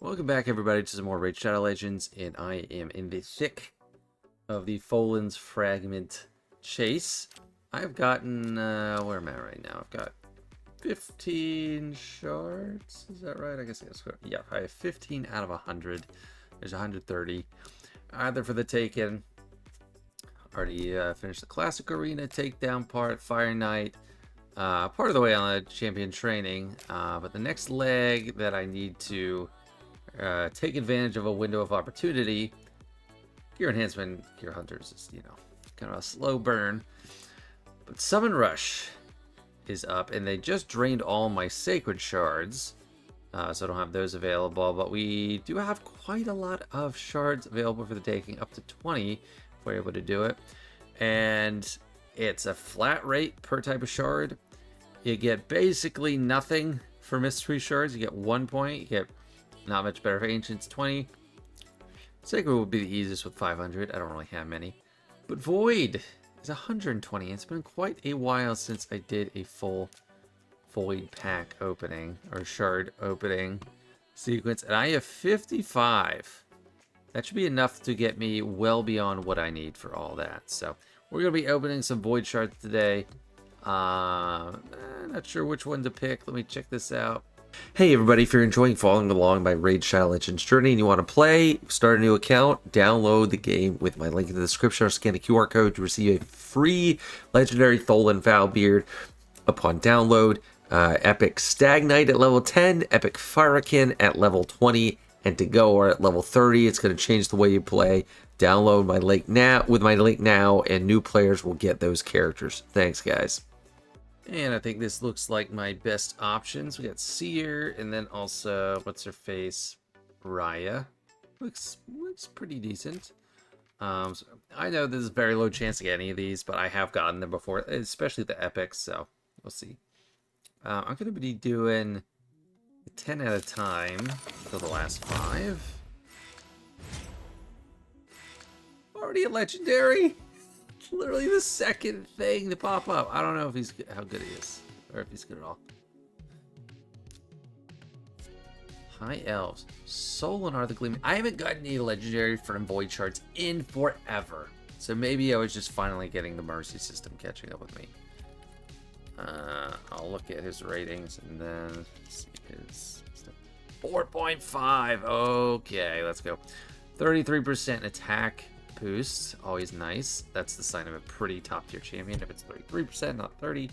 Welcome back, everybody, to some more Raid Shadow Legends, and I am in the thick of the Folan's Fragment chase. I've gotten, where am I right now? I've got 15 shards, is that right? I guess yeah, I have 15 out of 100. There's 130. Either for the taken. Already finished the Classic Arena takedown part, Fire Knight. Part of the way on the champion training, but the next leg that I need to take advantage of a window of opportunity. Gear Enhancement, Gear Hunters is, kind of a slow burn. But Summon Rush is up, and they just drained all my Sacred Shards, so I don't have those available. But we do have quite a lot of shards available for the taking, up to 20 if we're able to do it. And it's a flat rate per type of shard. You get basically nothing for Mystery Shards. You get 1 point. You get not much better for Ancients, 20. Sacred would be the easiest with 500. I don't really have many. But Void is 120. It's been quite a while since I did a full Void pack opening, or shard opening sequence. And I have 55. That should be enough to get me well beyond what I need for all that. So we're going to be opening some Void shards today. Not sure which one to pick. Let me check this out. Hey everybody, if you're enjoying following along my Raid Shadow Legends journey and you want to play, start a new account, download the game with my link in the description or scan a QR code to receive a free Legendary Tholen Foulbeard upon download. Epic Stag Knight at level 10, Epic Firekin at level 20, and To Go are at level 30. It's going to change the way you play. Download my link now with my link now, and new players will get those characters. Thanks, guys. And I think this looks like my best options. We got Seer, and then also, what's her face? Raya. Looks pretty decent. So I know there's very low chance to get any of these, but I have gotten them before, especially the epics, so we'll see. I'm going to be doing 10 at a time for the last 5. Already a legendary? Literally the second thing to pop up. I don't know if he's how good he is, or if he's good at all. High Elves, Solinar the Gleaming. I haven't gotten any legendary from Void Shards in forever, so maybe I was just finally getting the Mercy system catching up with me. I'll look at his ratings and then see his 4.5. Okay, let's go. 33% attack boost, always nice. That's the sign of a pretty top tier champion if it's 33%, not 30.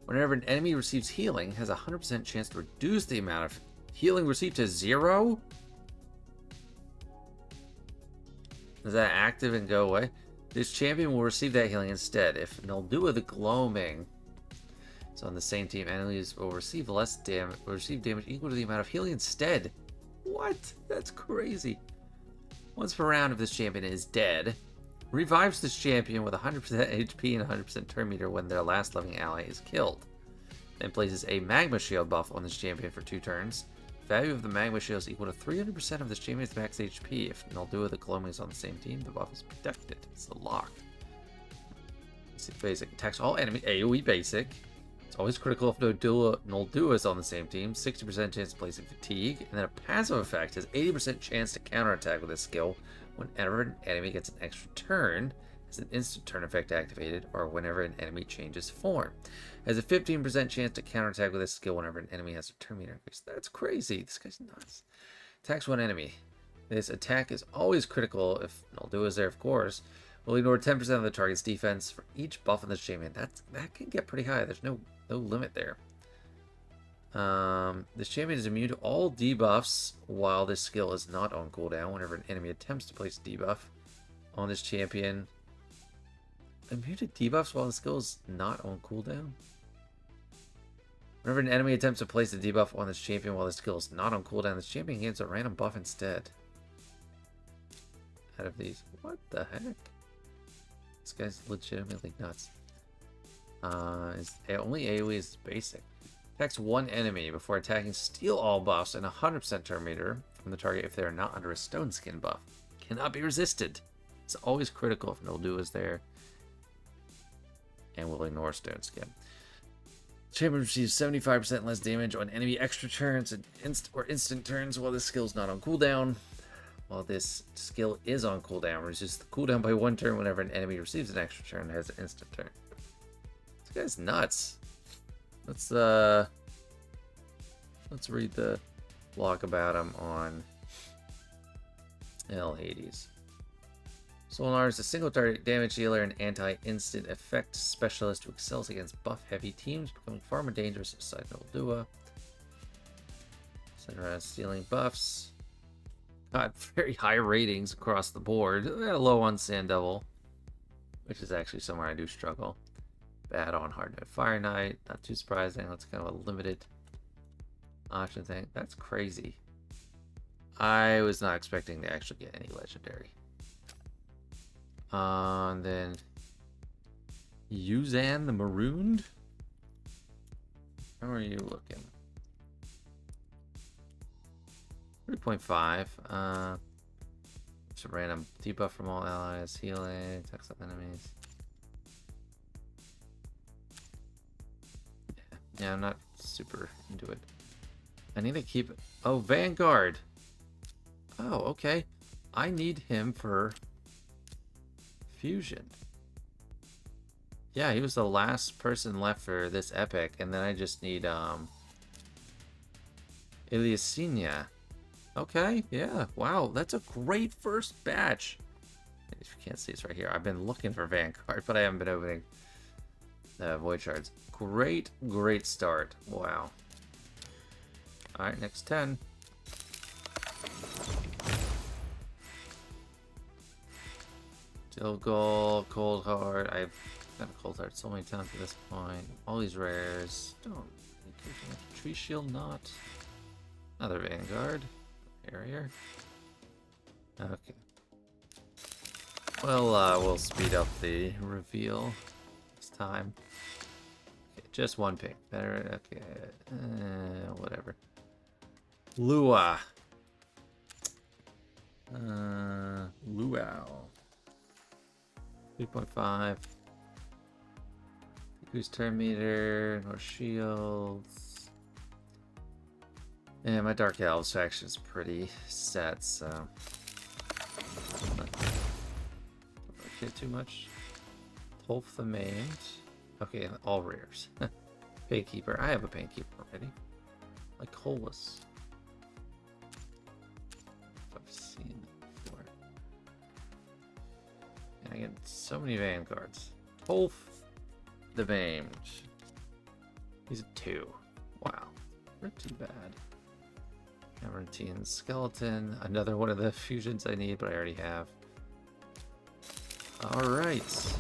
Whenever an enemy receives healing, has a 100% chance to reduce the amount of healing received to 0. Is that active and go away? This champion will receive that healing instead. If Noldua the Gloaming is on the same team, enemies will receive less damage, will receive damage equal to the amount of healing instead. What? That's crazy. Once per round, if this champion is dead, revives this champion with 100% HP and 100% turn meter when their last living ally is killed. Then places a Magma Shield buff on this champion for 2 turns. Value of the Magma Shield is equal to 300% of this champion's max HP. If Noldua the Gloaming is on the same team, the buff is protected. It's a lock. Basic attacks all enemies. AoE basic. It's always critical if Noldua is on the same team. 60% chance to place in fatigue. And then a passive effect has 80% chance to counterattack with this skill whenever an enemy gets an extra turn. Has an instant turn effect activated, or whenever an enemy changes form. Has a 15% chance to counterattack with this skill whenever an enemy has a turn meter increase. That's crazy. This guy's nuts. Attacks one enemy. This attack is always critical if Noldua is there, of course. Will ignore 10% of the target's defense for each buff in this champion. That can get pretty high. There's no limit there. This champion is immune to all debuffs while this skill is not on cooldown. Whenever an enemy attempts to place a debuff on this champion. Immune to debuffs while the skill is not on cooldown? Whenever an enemy attempts to place a debuff on this champion while the skill is not on cooldown, this champion gains a random buff instead. Out of these. What the heck? This guy's legitimately nuts. Only AoE is basic. Attacks one enemy before attacking. Steal all buffs and 100% turn meter from the target if they are not under a stone skin buff. Cannot be resisted. It's always critical if Noldua is there. And will ignore stone skin. Champion receives 75% less damage on enemy extra turns and instant turns while this skill is not on cooldown. While this skill is on cooldown, reduces the cooldown by 1 turn whenever an enemy receives an extra turn and has an instant turn. This guy's nuts. Let's read the blog about him on Hades. Solinar is a single target damage dealer and anti-instant effect specialist who excels against buff-heavy teams, becoming far more dangerous aside Noldua. Sent around stealing buffs. Got very high ratings across the board. Low on Sand Devil, which is actually somewhere I do struggle. Bad on Hard Note Fire Knight. Not too surprising. That's kind of a limited option thing. That's crazy. I was not expecting to actually get any legendary. And then Yuzan the Marooned. How are you looking? 3.5. Just a random debuff from all allies, healing, attacks on enemies. Yeah, I'm not super into it. I need to keep it. Oh, Vanguard. Oh, okay. I need him for Fusion. Yeah, he was the last person left for this epic, and then I just need Iliasenia. Okay, yeah. Wow, that's a great first batch. If you can't see, it's right here. I've been looking for Vanguard, but I haven't been opening the Void Shards. Great start. Wow. Alright, next 10. Dilgul, Cold Heart. I've got a Cold Heart so many times at this point. All these rares. Don't. Tree Shield, not. Another Vanguard. Barrier. Okay. Well, we'll speed up the reveal this time. Okay, just one pick. Better. Okay. Whatever. Lua. Luau. 3.5. Who's turn meter? No shields. Yeah, my Dark Elves faction is pretty set, so don't care too much. Tolf the Maimed. Okay, all rares. Painkeeper. I have a Painkeeper already. Like Holus. I've seen that before. And I get so many Vanguards. Tolf the Maimed. He's a 2. Wow. Not too bad. Camerantine Skeleton. Another one of the fusions I need, but I already have. Alright.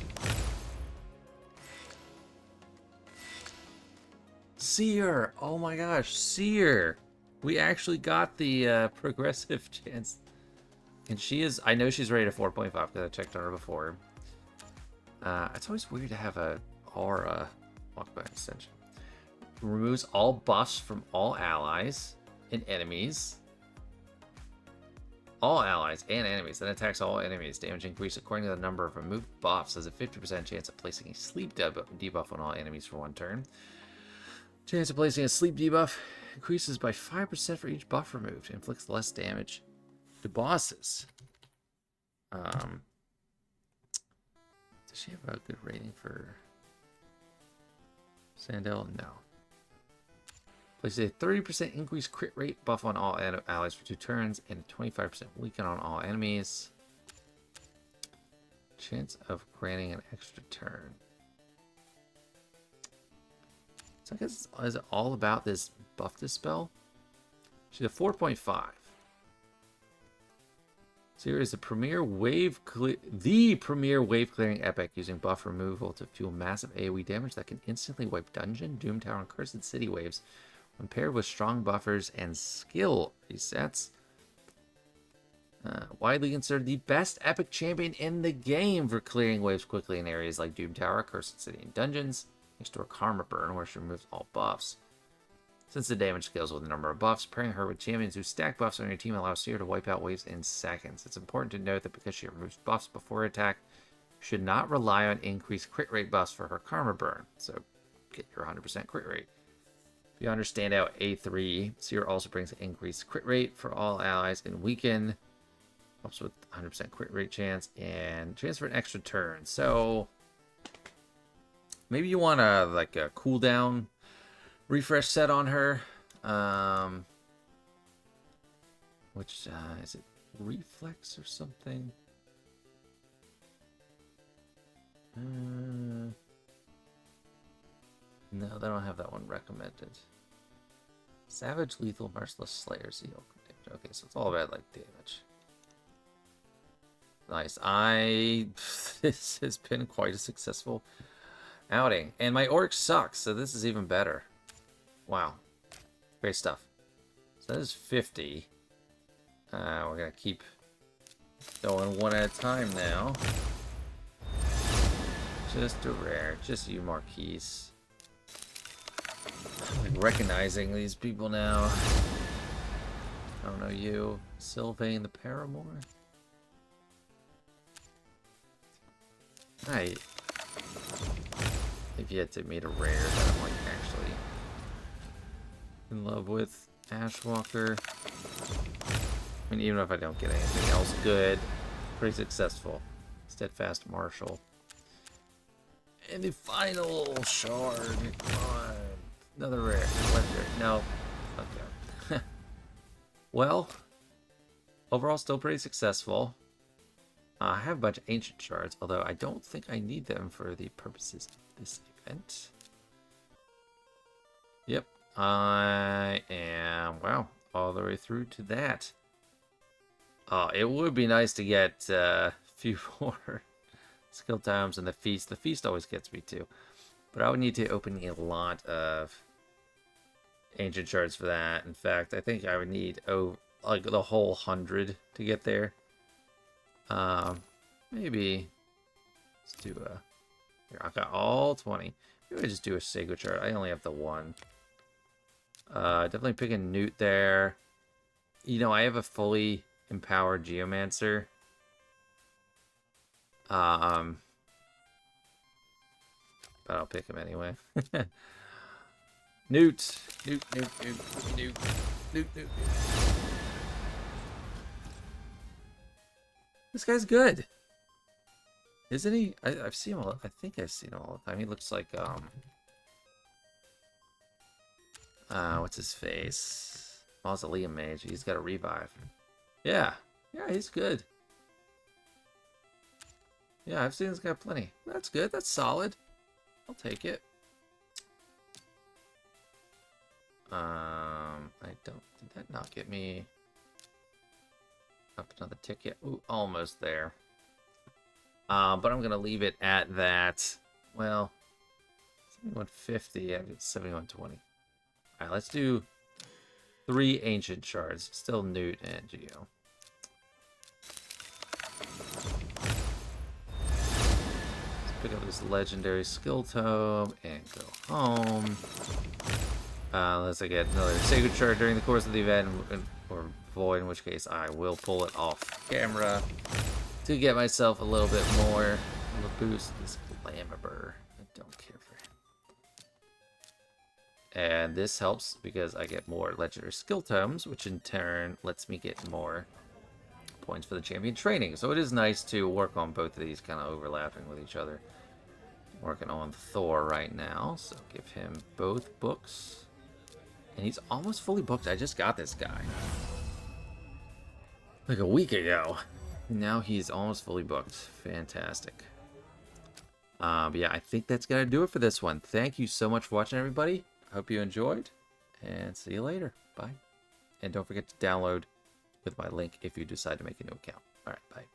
Seer! Oh my gosh, Seer! We actually got the progressive chance. And she is, I know she's rated 4.5 because I checked on her before. It's always weird to have a aura walkback extension. Removes all buffs from all allies and enemies. All allies and enemies. Then attacks all enemies. Damage increase according to the number of removed buffs. Has a 50% chance of placing a sleep debuff on all enemies for 1 turn. Chance of placing a sleep debuff increases by 5% for each buff removed. Inflicts less damage to bosses. Does she have a good rating for Sandel? No. Places a 30% increased crit rate buff on all allies for 2 turns and a 25% weaken on all enemies. Chance of granting an extra turn. So I guess is it all about this buff dispel? She's a 4.5. Seer is the premier wave clearing epic using buff removal to fuel massive AoE damage that can instantly wipe dungeon, doom tower, and cursed city waves when paired with strong buffers and skill resets. Widely considered the best epic champion in the game for clearing waves quickly in areas like Doom Tower, Cursed City, and dungeons. Next to her Karma Burn, where she removes all buffs. Since the damage scales with the number of buffs, pairing her with champions who stack buffs on your team allows Seer to wipe out waves in seconds. It's important to note that because she removes buffs before attack, you should not rely on increased crit rate buffs for her Karma Burn. So get your 100% crit rate. Beyond your standout A3, Seer also brings an increased crit rate for all allies and weaken. Helps with 100% crit rate chance and chance for an extra turn. So maybe you want a like a cooldown refresh set on her. Which is it reflex or something? No, they don't have that one recommended. Savage, lethal, merciless, slayer, zeal. Okay, so it's all about like damage. Nice. This has been quite a successful outing, and my orc sucks, so this is even better. Wow, great stuff. So that is 50. We're gonna keep going one at a time now. Just a rare, just you, Marquise. I'm like recognizing these people now. I don't know you, Sylvain the Paramour. If you had to meet a rare that I'm like actually in love with, Ashwalker. I mean, even if I don't get anything else good, pretty successful. Steadfast Marshal. And the final shard. Come on. Another rare. Legendary. No. Okay. Well, overall still pretty successful. I have a bunch of ancient shards, although I don't think I need them for the purposes of this event. Yep. I am, wow, all the way through to that. It would be nice to get a few more skill times and the feast. The feast always gets me too. But I would need to open a lot of ancient shards for that. In fact, I think I would need like the whole 100 to get there. Maybe let's do a. Here, I've got all 20. Maybe I just do a sacred shard. I only have the one. Definitely pick a Newt there. You know, I have a fully empowered Geomancer. But I'll pick him anyway. Newt. Newt. This guy's good. Isn't he? I've seen him I think I've seen him all the time. He looks like, what's his face? Mausoleum Mage. He's got a revive. Yeah. Yeah, he's good. Yeah, I've seen this guy plenty. That's good. That's solid. I'll take it. I don't... Did that not get me up another ticket? Ooh, almost there. But I'm going to leave it at that. Well, 7150. I did 7120. Alright, let's do 3 ancient shards. Still Newt and Geo. Let's pick up this legendary skill tome and go home. Unless I get another sacred shard during the course of the event, or void, in which case I will pull it off camera to get myself a little bit more of a boost. This Glamabur, I don't care for him. And this helps because I get more legendary skill tomes, which in turn lets me get more points for the champion training. So it is nice to work on both of these kind of overlapping with each other. I'm working on Thor right now, so give him both books. And he's almost fully booked. I just got this guy like a week ago. Now he's almost fully booked. Fantastic. But yeah, I think that's going to do it for this one. Thank you so much for watching, everybody. I hope you enjoyed. And see you later. Bye. And don't forget to download with my link if you decide to make a new account. All right, bye.